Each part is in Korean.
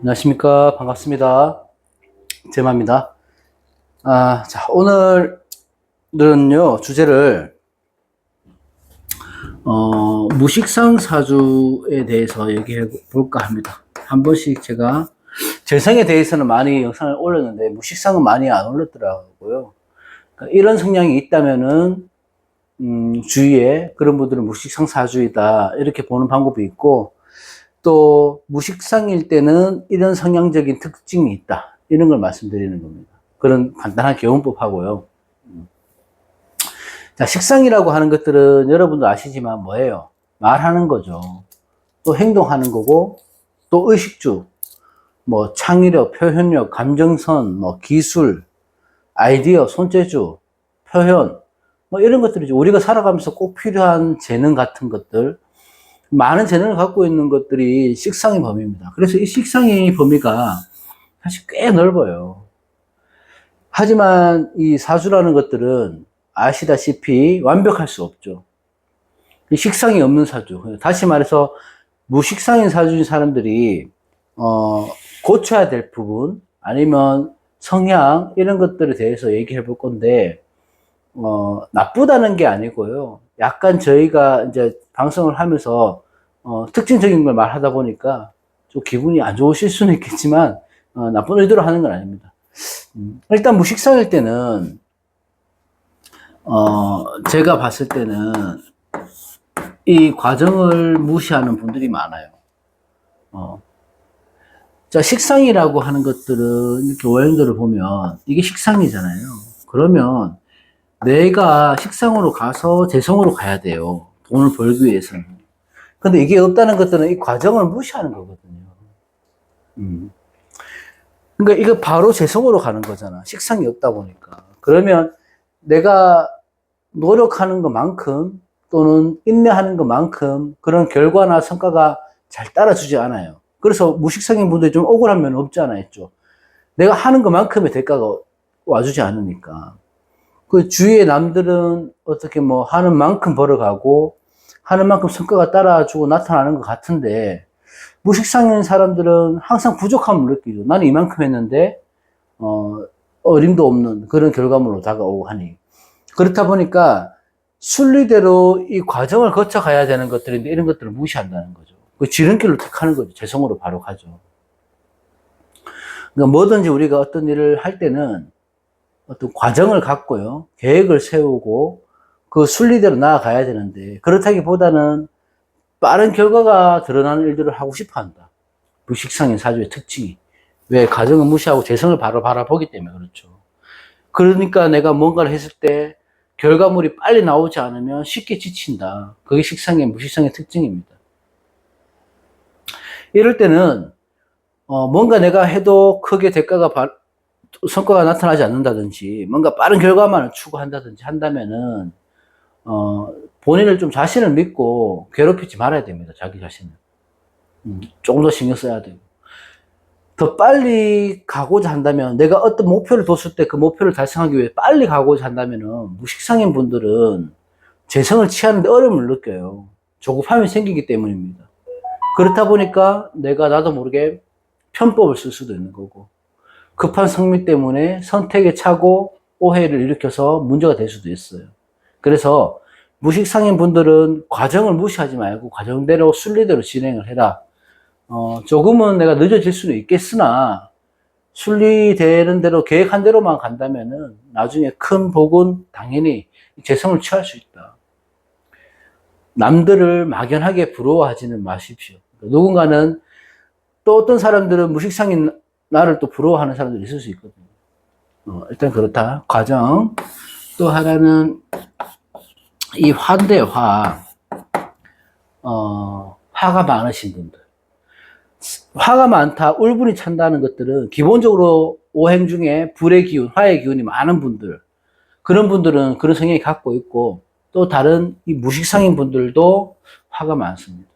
안녕하십니까. 반갑습니다. 제마입니다. 자, 오늘은요, 주제를, 무식상사주에 대해서 얘기해 볼까 합니다. 한 번씩 제가, 재성에 대해서는 많이 영상을 올렸는데, 무식상은 많이 안 올렸더라고요. 그러니까 이런 성향이 있다면은, 주위에 그런 분들은 무식상사주이다. 이렇게 보는 방법이 있고, 또 무식상일 때는 이런 성향적인 특징이 있다. 이런 걸 말씀드리는 겁니다. 그런 간단한 교훈법 하고요. 자, 식상이라고 하는 것들은 여러분도 아시지만 뭐예요? 말하는 거죠. 또 행동하는 거고, 또 의식주, 뭐 창의력, 표현력, 감정선, 뭐 기술, 아이디어, 손재주, 표현, 뭐 이런 것들이죠. 우리가 살아가면서 꼭 필요한 재능 같은 것들, 많은 재능을 갖고 있는 것들이 식상의 범위입니다. 그래서 이 식상의 범위가 사실 꽤 넓어요. 하지만 이 사주라는 것들은 아시다시피 완벽할 수 없죠. 식상이 없는 사주. 다시 말해서 무식상인 사주인 사람들이 고쳐야 될 부분 아니면 성향 이런 것들에 대해서 얘기해 볼 건데 나쁘다는 게 아니고요. 약간 저희가 이제 방송을 하면서 특징적인 걸 말하다 보니까 좀 기분이 안 좋으실 수는 있겠지만 나쁜 의도로 하는 건 아닙니다. 일단 무식상일 때는 제가 봤을 때는 이 과정을 무시하는 분들이 많아요. 자, 식상이라고 하는 것들은 이렇게 오행들을 보면 이게 식상이잖아요. 그러면 내가 식상으로 가서 재성으로 가야 돼요. 돈을 벌기 위해서는. 근데 이게 없다는 것들은 이 과정을 무시하는 거거든요. 그러니까 이거 바로 재성으로 가는 거잖아. 식상이 없다 보니까. 그러면 내가 노력하는 것만큼 또는 인내하는 것만큼 그런 결과나 성과가 잘 따라주지 않아요. 그래서 무식상인 분들이 좀 억울한 면은 없지 않아 있죠. 내가 하는 것만큼의 대가가 와주지 않으니까. 그 주위의 남들은 어떻게 뭐 하는 만큼 벌어가고 하는 만큼 성과가 따라주고 나타나는 것 같은데 무식상인 사람들은 항상 부족함을 느끼죠. 나는 이만큼 했는데 어림도 없는 그런 결과물로 다가오고 하니 그렇다 보니까 순리대로 이 과정을 거쳐 가야 되는 것들인데 이런 것들을 무시한다는 거죠. 그 지름길로 택하는 거죠. 재성으로 바로 가죠. 그러니까 뭐든지 우리가 어떤 일을 할 때는 어떤 과정을 갖고요. 계획을 세우고 그 순리대로 나아가야 되는데 그렇다기보다는 빠른 결과가 드러나는 일들을 하고 싶어 한다. 무식상인 사주의 특징이. 왜? 과정을 무시하고 재성을 바로 바라보기 때문에 그렇죠. 그러니까 내가 뭔가를 했을 때 결과물이 빨리 나오지 않으면 쉽게 지친다. 그게 식상의 무식상의 특징입니다. 이럴 때는 뭔가 내가 해도 크게 성과가 나타나지 않는다든지 뭔가 빠른 결과만을 추구한다든지 한다면은 본인을 좀 자신을 믿고 괴롭히지 말아야 됩니다. 자기 자신을. 조금 더 신경 써야 되고. 더 빨리 가고자 한다면 내가 어떤 목표를 뒀을 때 그 목표를 달성하기 위해 빨리 가고자 한다면은 무식상인 분들은 재성을 취하는데 어려움을 느껴요. 조급함이 생기기 때문입니다. 그렇다 보니까 내가 나도 모르게 편법을 쓸 수도 있는 거고 급한 성미 때문에 선택에 차고 오해를 일으켜서 문제가 될 수도 있어요. 그래서 무식상인 분들은 과정을 무시하지 말고 과정대로 순리대로 진행을 해라. 조금은 내가 늦어질 수는 있겠으나 순리되는 대로 계획한 대로만 간다면은 나중에 큰 복은 당연히 재성을 취할 수 있다. 남들을 막연하게 부러워하지는 마십시오. 누군가는 또 어떤 사람들은 무식상인 나를 또 부러워하는 사람들이 있을 수 있거든요. 일단 그렇다. 과정. 또 하나는 이 화인데 화가 많으신 분들. 화가 많다, 울분이 찬다는 것들은 기본적으로 오행 중에 불의 기운, 화의 기운이 많은 분들, 그런 분들은 그런 성향이 갖고 있고, 또 다른 이 무식상인 분들도 화가 많습니다.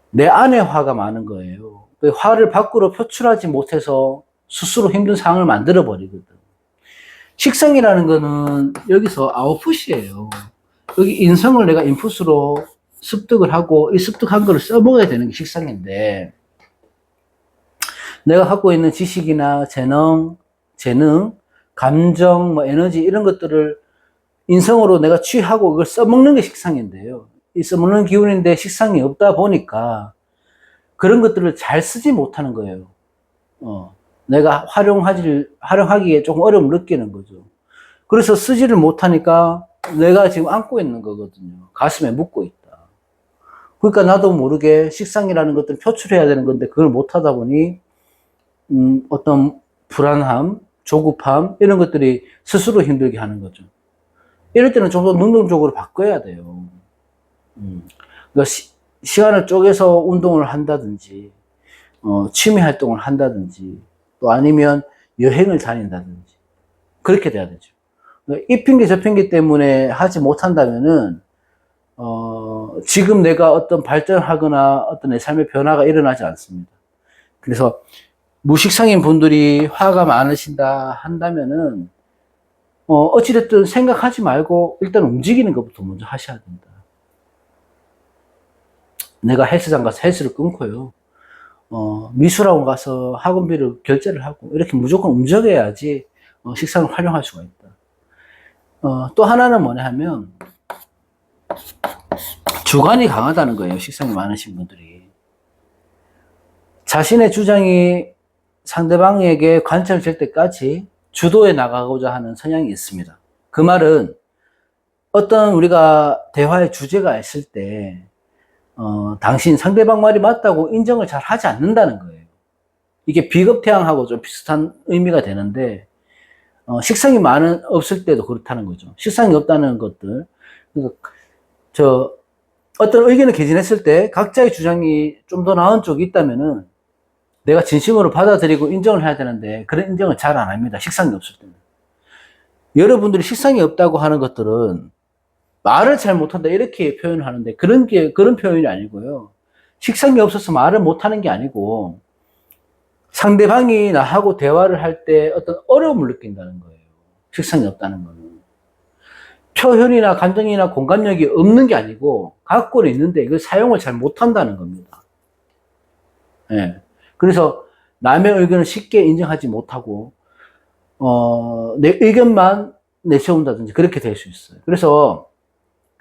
내 안에 화가 많은 거예요. 그 화를 밖으로 표출하지 못해서 스스로 힘든 상황을 만들어 버리거든. 식상이라는 거는 여기서 아웃풋이에요. 여기 인성을 내가 인풋으로 습득을 하고 이 습득한 거를 써먹어야 되는 게 식상인데 내가 갖고 있는 지식이나 재능, 감정, 뭐 에너지 이런 것들을 인성으로 내가 취하고 그걸 써먹는 게 식상인데요. 이 써먹는 기운인데 식상이 없다 보니까 그런 것들을 잘 쓰지 못하는 거예요. 내가 활용하기에 조금 어려움을 느끼는 거죠. 그래서 쓰지를 못하니까 내가 지금 안고 있는 거거든요. 가슴에 묻고 있다. 그러니까 나도 모르게 식상이라는 것들을 표출해야 되는 건데 그걸 못하다 보니 어떤 불안함, 조급함 이런 것들이 스스로 힘들게 하는 거죠. 이럴 때는 좀 더 능동적으로 바꿔야 돼요. 그러니까 시간을 쪼개서 운동을 한다든지 취미 활동을 한다든지 또 아니면 여행을 다닌다든지 그렇게 돼야 되죠. 이 핑계 저 핑계 때문에 하지 못한다면은 지금 내가 어떤 발전하거나 어떤 내 삶의 변화가 일어나지 않습니다. 그래서 무식상인 분들이 화가 많으신다 한다면은 어찌됐든 생각하지 말고 일단 움직이는 것부터 먼저 하셔야 된다. 내가 헬스장 가서 헬스를 끊고요. 미술학원 가서 학원비를 결제를 하고 이렇게 무조건 움직여야지 식상을 활용할 수가 있다. 또 하나는 뭐냐 하면 주관이 강하다는 거예요. 식상이 많으신 분들이. 자신의 주장이 상대방에게 관철 될 때까지 주도해 나가고자 하는 성향이 있습니다. 그 말은 어떤 우리가 대화의 주제가 있을 때 당신 상대방 말이 맞다고 인정을 잘 하지 않는다는 거예요. 이게 비겁태양하고 좀 비슷한 의미가 되는데 식상이 없을 때도 그렇다는 거죠. 식상이 없다는 것들. 어떤 의견을 개진했을 때 각자의 주장이 좀 더 나은 쪽이 있다면은 내가 진심으로 받아들이고 인정을 해야 되는데 그런 인정을 잘 안 합니다. 식상이 없을 때는. 여러분들이 식상이 없다고 하는 것들은 말을 잘 못한다 이렇게 표현을 하는데 그런 표현이 아니고요. 식상이 없어서 말을 못하는 게 아니고 상대방이 나하고 대화를 할 때 어떤 어려움을 느낀다는 거예요. 식상이 없다는 거는. 표현이나 감정이나 공감력이 없는 게 아니고 갖고는 있는데 이걸 사용을 잘 못한다는 겁니다. 예. 그래서 남의 의견을 쉽게 인정하지 못하고 내 의견만 내세운다든지 그렇게 될 수 있어요. 그래서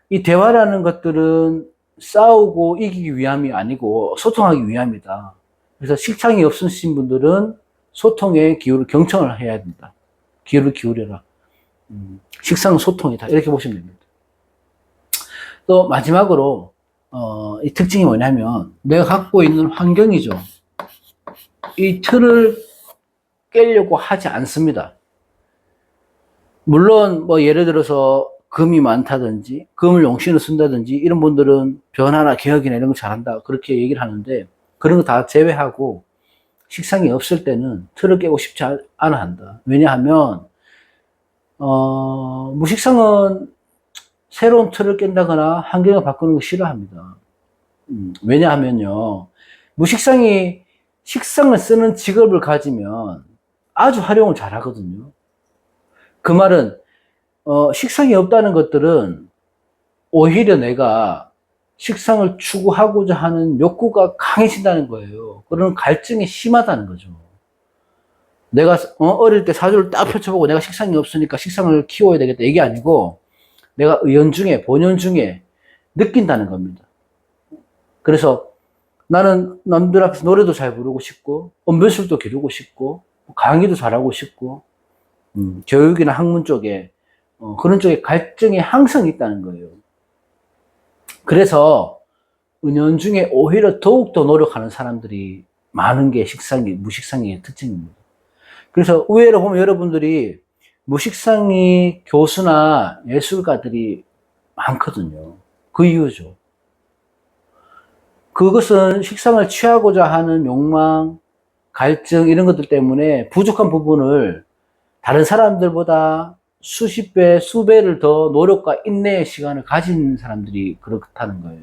이 대화라는 것들은 싸우고 이기기 위함이 아니고 소통하기 위함이다. 그래서 식상이 없으신 분들은 소통에 경청을 해야 된다. 기울을 기울여라. 식상은 소통이다. 이렇게 보시면 됩니다. 또 마지막으로 이 특징이 뭐냐면 내가 갖고 있는 환경이죠. 이 틀을 깨려고 하지 않습니다. 물론 뭐 예를 들어서 금이 많다든지 금을 용신으로 쓴다든지 이런 분들은 변화나 개혁이나 이런 거 잘한다 그렇게 얘기를 하는데 그런 거 다 제외하고 식상이 없을 때는 틀을 깨고 싶지 않아 한다. 왜냐하면 무식상은 새로운 틀을 깬다거나 환경을 바꾸는 거 싫어합니다. 왜냐하면요 무식상이 식상을 쓰는 직업을 가지면 아주 활용을 잘 하거든요. 그 말은 식상이 없다는 것들은 오히려 내가 식상을 추구하고자 하는 욕구가 강해진다는 거예요. 그런 갈증이 심하다는 거죠. 내가 어릴 때 사주를 딱 펼쳐보고 내가 식상이 없으니까 식상을 키워야 되겠다 이게 아니고 내가 의연중에 본연중에 느낀다는 겁니다. 그래서 나는 남들 앞에서 노래도 잘 부르고 싶고 언변술도 기르고 싶고 강의도 잘하고 싶고 교육이나 학문 쪽에 그런 쪽에 갈증이 항상 있다는 거예요. 그래서 은연중에 오히려 더욱더 노력하는 사람들이 많은 게 무식상의 특징입니다. 그래서 의외로 보면 여러분들이 무식상이 교수나 예술가들이 많거든요. 그 이유죠. 그것은 식상을 취하고자 하는 욕망, 갈증 이런 것들 때문에 부족한 부분을 다른 사람들보다 수십 배, 수배를 더 노력과 인내의 시간을 가진 사람들이 그렇다는 거예요.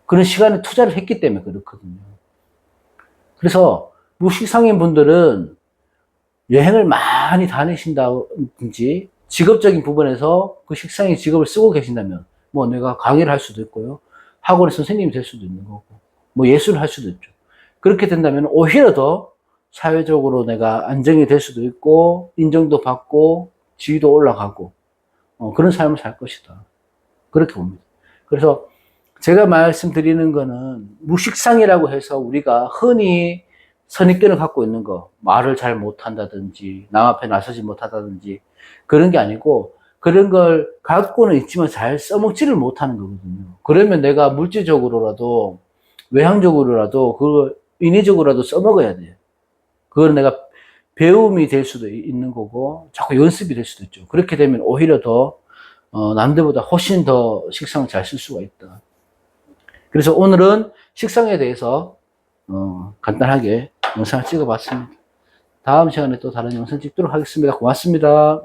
그런 시간에 투자를 했기 때문에 그렇거든요. 그래서 무식상인 분들은 여행을 많이 다니신다든지 직업적인 부분에서 그 식상의 직업을 쓰고 계신다면 뭐 내가 강의를 할 수도 있고요. 학원의 선생님이 될 수도 있는 거고 뭐 예술을 할 수도 있죠. 그렇게 된다면 오히려 더 사회적으로 내가 안정이 될 수도 있고, 인정도 받고, 지위도 올라가고, 그런 삶을 살 것이다. 그렇게 봅니다. 그래서 제가 말씀드리는 거는 무식상이라고 해서 우리가 흔히 선입견을 갖고 있는 거, 말을 잘 못한다든지, 남 앞에 나서지 못한다든지, 그런 게 아니고, 그런 걸 갖고는 있지만 잘 써먹지를 못하는 거거든요. 그러면 내가 물질적으로라도, 외향적으로라도, 그걸 인위적으로라도 써먹어야 돼요. 그걸 내가 배움이 될 수도 있는 거고, 자꾸 연습이 될 수도 있죠. 그렇게 되면 오히려 더, 남들보다 훨씬 더 식상을 잘 쓸 수가 있다. 그래서 오늘은 식상에 대해서, 간단하게 영상을 찍어봤습니다. 다음 시간에 또 다른 영상 찍도록 하겠습니다. 고맙습니다.